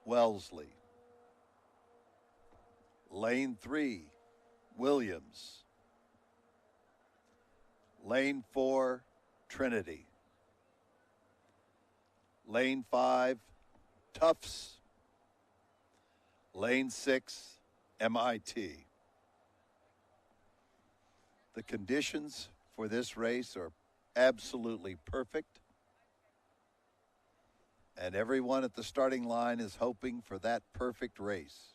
Wellesley. Lane 3, Williams. Lane 4, Trinity. Lane 5, Tufts. Lane 6, MIT. The conditions for this race are absolutely perfect. And everyone at the starting line is hoping for that perfect race.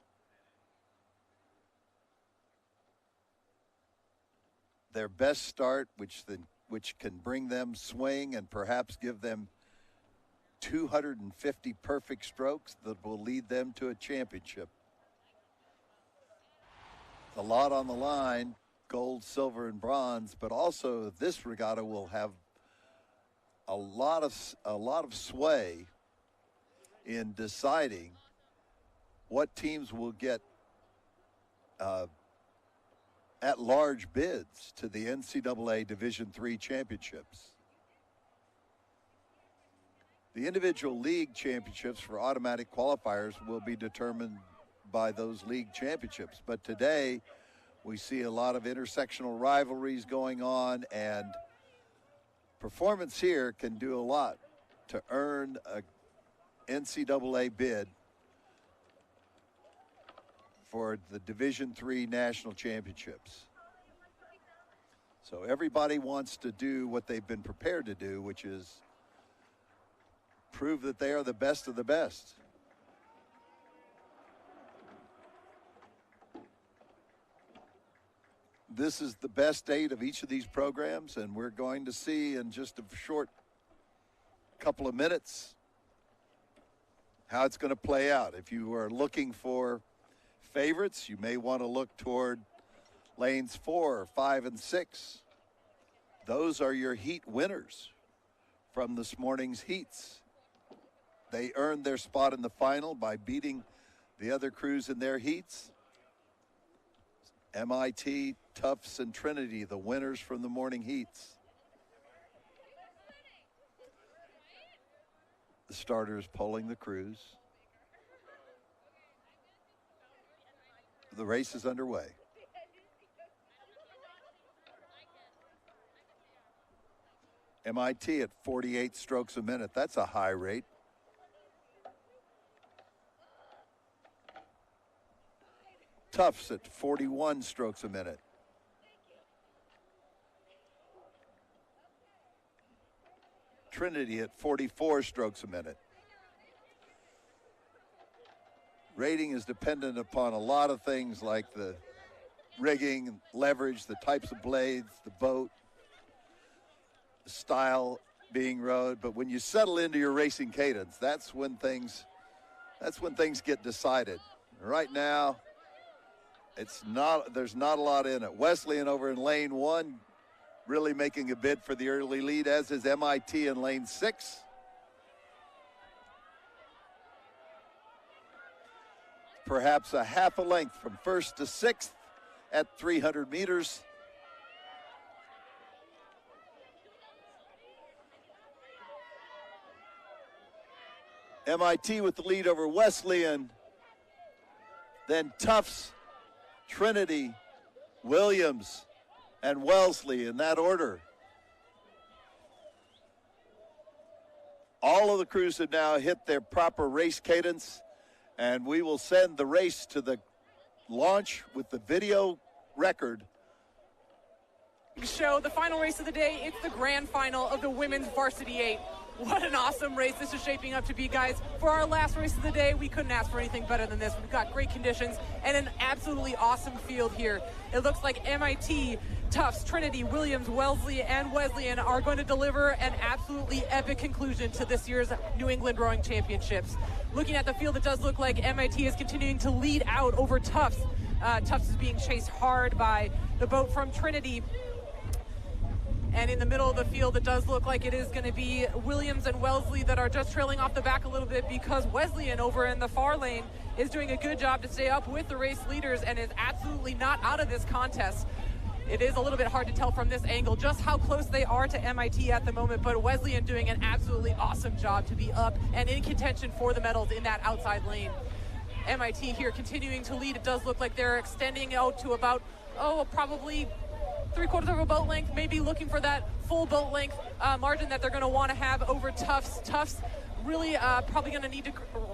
Their best start, which can bring them swing and perhaps give them 250 perfect strokes that will lead them to a championship. A lot on the line, gold, silver, and bronze, but also this regatta will have a lot of sway in deciding what teams will get at-large bids to the NCAA Division III championships. The individual league championships for automatic qualifiers will be determined by those league championships. But today, we see a lot of intersectional rivalries going on, and performance here can do a lot to earn a NCAA bid for the Division III national championships. So everybody wants to do what they've been prepared to do, which is prove that they are the best of the best. This is the best 8 of each of these programs, and we're going to see in just a short couple of minutes how it's going to play out. If you are looking for favorites, you may want to look toward lanes 4, 5, and 6. Those are your heat winners from this morning's heats. They earned their spot in the final by beating the other crews in their heats. MIT, Tufts, and Trinity, the winners from the morning heats. The starters polling the crews. The race is underway. MIT at 48 strokes a minute. That's a high rate. Tufts at 41 strokes a minute. Trinity at 44 strokes a minute. Rating is dependent upon a lot of things like the rigging, leverage, the types of blades, the boat, the style being rode. But when you settle into your racing cadence, that's when things get decided. Right now, there's not a lot in it. Wesleyan over in lane 1, really making a bid for the early lead, as is MIT in lane 6. Perhaps a half a length from first to sixth at 300 meters. MIT with the lead over Wesleyan, then Tufts, Trinity, Williams, and Wellesley in that order. All of the crews have now hit their proper race cadence, and we will send the race to the launch with the video record. Show the final race of the day. It's the grand final of the women's Varsity 8. What an awesome race this is shaping up to be, guys. For our last race of the day, we couldn't ask for anything better than this. We've got great conditions and an absolutely awesome field here. It looks like MIT, Tufts, Trinity, Williams, Wellesley, and Wesleyan are going to deliver an absolutely epic conclusion to this year's New England Rowing Championships. Looking at the field, it does look like MIT is continuing to lead out over Tufts. Tufts is being chased hard by the boat from Trinity. And in the middle of the field, it does look like it is going to be Williams and Wellesley that are just trailing off the back a little bit, because Wesleyan over in the far lane is doing a good job to stay up with the race leaders and is absolutely not out of this contest. It is a little bit hard to tell from this angle just how close they are to MIT at the moment, but Wesleyan doing an absolutely awesome job to be up and in contention for the medals in that outside lane. MIT here continuing to lead. It does look like they're extending out to about, probably 3/4 of a boat length, maybe looking for that full boat length margin that they're going to want to have over Tufts. Tufts really probably going to need to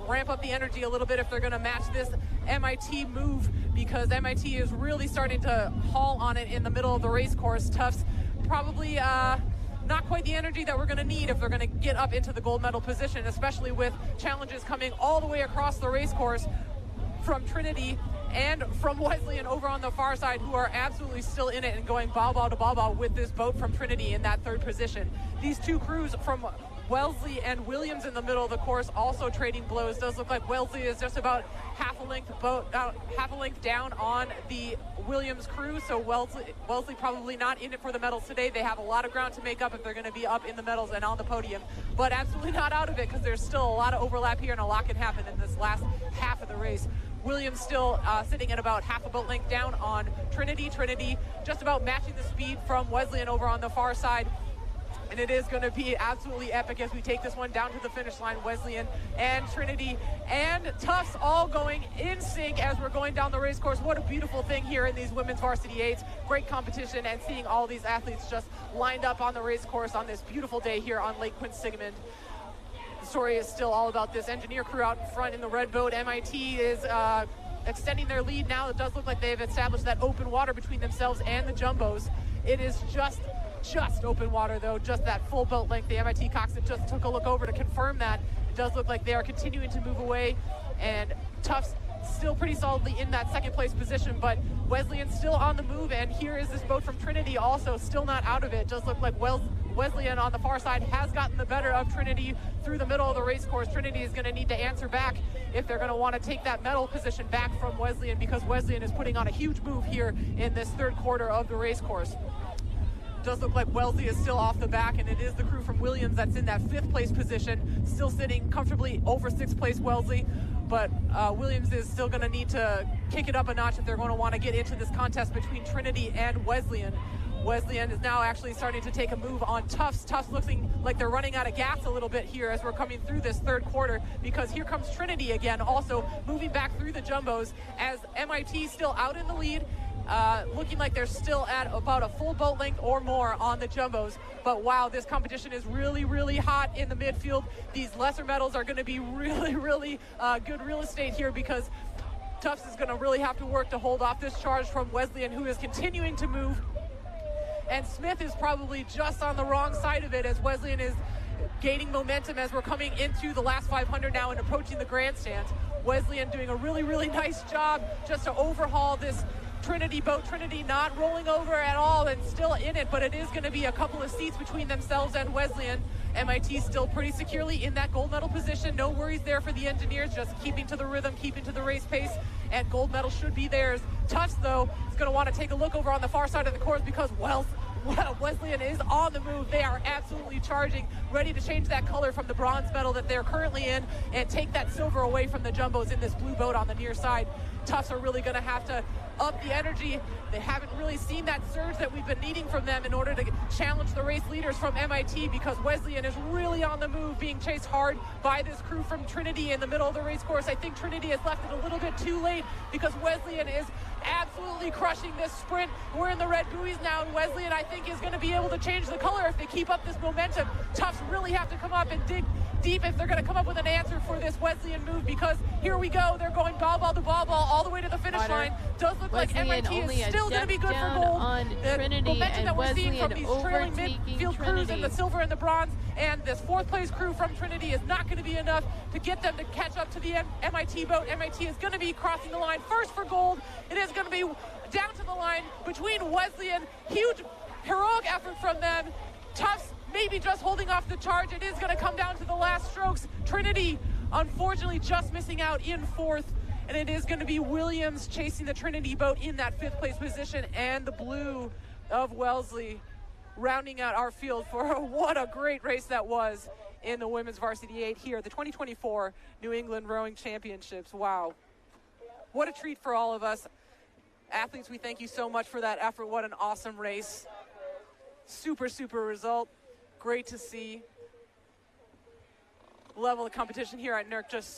ramp up the energy a little bit if they're going to match this MIT move, because MIT is really starting to haul on it in the middle of the race course. Tufts probably not quite the energy that we're going to need if they're going to get up into the gold medal position, especially with challenges coming all the way across the race course from Trinity and from Wesleyan over on the far side, who are absolutely still in it and going bow-bow to bow-bow with this boat from Trinity in that third position. These two crews from Wellesley and Williams in the middle of the course also trading blows. Does look like Wellesley is just about half a length down on the Williams crew, so Wellesley probably not in it for the medals today. They have a lot of ground to make up if they're going to be up in the medals and on the podium, but absolutely not out of it, because there's still a lot of overlap here and a lot can happen in this last half of the race. Williams still sitting at about half a boat length down on Trinity. Trinity just about matching the speed from Wesleyan over on the far side. And it is going to be absolutely epic as we take this one down to the finish line. Wesleyan and Trinity and Tufts all going in sync as we're going down the race course. What a beautiful thing here in these women's varsity 8s. Great competition, and seeing all these athletes just lined up on the race course on this beautiful day here on Lake Quinsigamond. The story is still all about this engineer crew out in front in the red boat. MIT is extending their lead now. It does look like they've established that open water between themselves and the jumbos. It is just open water, though, just that full boat length. The MIT coxswain just took a look over to confirm that. It does look like they are continuing to move away, and Tufts still pretty solidly in that second place position, but Wesleyan still on the move, and here is this boat from Trinity also still not out of it. It does look like Wesleyan on the far side has gotten the better of Trinity through the middle of the race course. Trinity is going to need to answer back if they're going to want to take that medal position back from Wesleyan, because Wesleyan is putting on a huge move here in this third quarter of the race course. Does look like Wellesley is still off the back, and it is the crew from Williams that's in that fifth place position, still sitting comfortably over sixth place Wellesley, but Williams is still going to need to kick it up a notch if they're going to want to get into this contest between Trinity and Wesleyan. Wesleyan is now actually starting to take a move on Tufts. Tufts looking like they're running out of gas a little bit here as we're coming through this third quarter, because here comes Trinity again, also moving back through the jumbos as MIT still out in the lead. Looking like they're still at about a full boat length or more on the jumbos. But wow, this competition is really, really hot in the midfield. These lesser medals are going to be really, really good real estate here, because Tufts is going to really have to work to hold off this charge from Wesleyan, who is continuing to move. And Smith is probably just on the wrong side of it as Wesleyan is gaining momentum as we're coming into the last 500 now and approaching the grandstand. Wesleyan doing a really, really nice job just to overhaul this Trinity boat. Trinity not rolling over at all and still in it, but it is going to be a couple of seats between themselves and Wesleyan. MIT still pretty securely in that gold medal position. No worries there for the engineers, just keeping to the rhythm, keeping to the race pace, and gold medal should be theirs. Tufts, though, is going to want to take a look over on the far side of the course, because Wesleyan is on the move. They are absolutely charging, ready to change that color from the bronze medal that they're currently in and take that silver away from the jumbos in this blue boat on the near side. Tufts are really going to have to up the energy. They haven't really seen that surge that we've been needing from them in order to challenge the race leaders from MIT, because Wesleyan is really on the move, being chased hard by this crew from Trinity in the middle of the race course. I think Trinity has left it a little bit too late, because Wesleyan is absolutely crushing this sprint. We're in the red buoys now, and Wesleyan, I think, is going to be able to change the color if they keep up this momentum. Tufts really have to come up and dig deep if they're going to come up with an answer for this Wesleyan move, because here we go. They're going ball to ball all the way to the finish line. Does look like MIT is still going to be good for gold. The momentum that we're seeing from these trailing midfield crews in the silver and the bronze, and this fourth place crew from Trinity is not going to be enough to get them to catch up to the MIT boat. MIT is going to be crossing the line first for gold. It is going to be down to the line between Wesleyan. Huge heroic effort from them. Tufts maybe just holding off the charge. It is going to come down to the last strokes. Trinity, unfortunately, just missing out in fourth. And it is going to be Williams chasing the Trinity boat in that fifth place position, and the blue of Wellesley rounding out our field for what a great race that was in the women's varsity 8 here, the 2024 New England Rowing Championships. Wow. What a treat for all of us. Athletes, we thank you so much for that effort. What an awesome race. Super, super result. Great to see. The level of competition here at NERC just